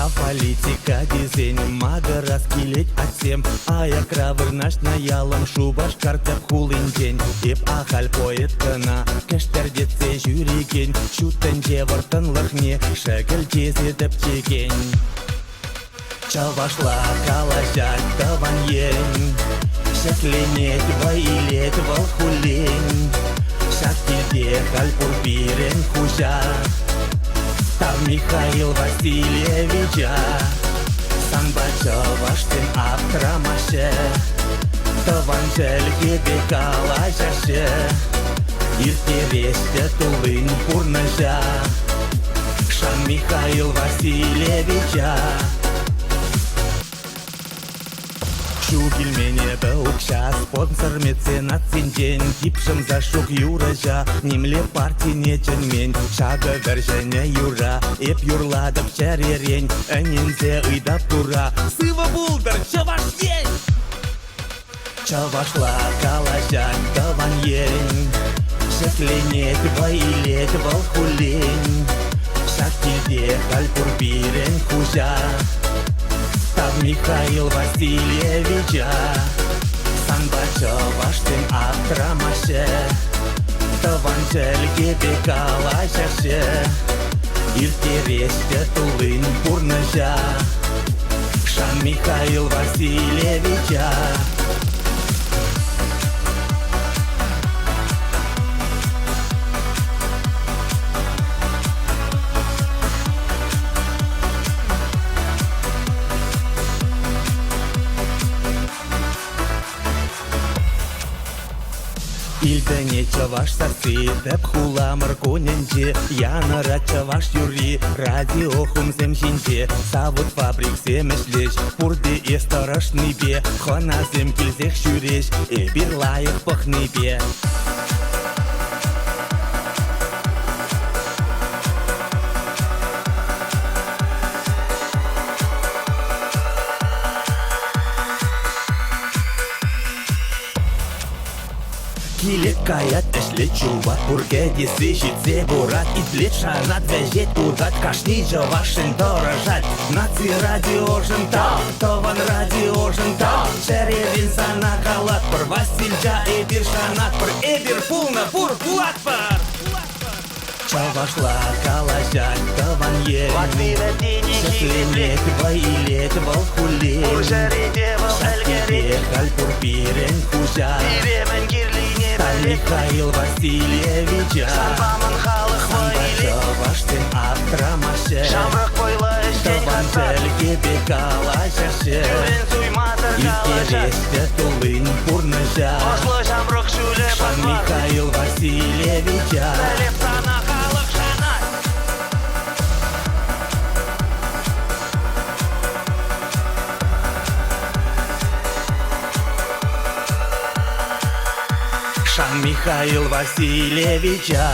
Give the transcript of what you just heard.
Та политика дизайн, мага раскилет атсем, ая кравыр наш наялым, шубаш картап хулын день. Еп ахал поэт кына, кәштердетсе жүреген, шутынже вартынлықне, шәгіл тезетіп чеген. Чавашла калажак таван ен, шәкленет вайлет валхулен, шактилде хальпур бирен хужа. Там Михаил Васильевича, Санба Чаваштин автрамаше, таван жәлгебе калажашы, иртересте тулын пурныжа. Шан Михаил Васильевича. Шугельмене баукша, спонсор меценат синтен, типшым зашук юража, нимле партий неченмен, шага вержене юра, эп юрладып чәререн, әнензе ыйдап тура, сыва булдыр, чаваш ен! Чавашла калажак таван ен, шекленет вайлет валхулен, шактилде хальпур бирен хужа. Там Михаил Васильевича, Санба Чаваштин автрамаше, таван жәлгебе калажашы, иртересте тулын пурныжа. Шан Михаил Васильевича. Илдене чаваш сарсетіп хуламыр коненже, янара чаваш юри, радио хумзем жинже, савыт фабрик земешлеш, пурде е старашны бе, ханазем келзех жүреш, бир лайық пахны бе. Килет каят эшле чувак, пургеди сыщет бурат, итлет шарат вежет тудат, кашни жавашин дорожат. Наци радиожын тал, тован радиожын тал, шеревин сана калат, пыр Васильжа эбир шанат, пыр эбир пулна пур пулат пар. Чавашла калажак таван ен, шекленет вайлет валхулен, шактилде хальпур бирен хужа. Михаил Васильевича, Санба Чаваштин автрамаше, таван жәлгебе калажашы, иртересте тулын пурныжа. Шан Михаил Васильевича. Шан Михаил Васильевича.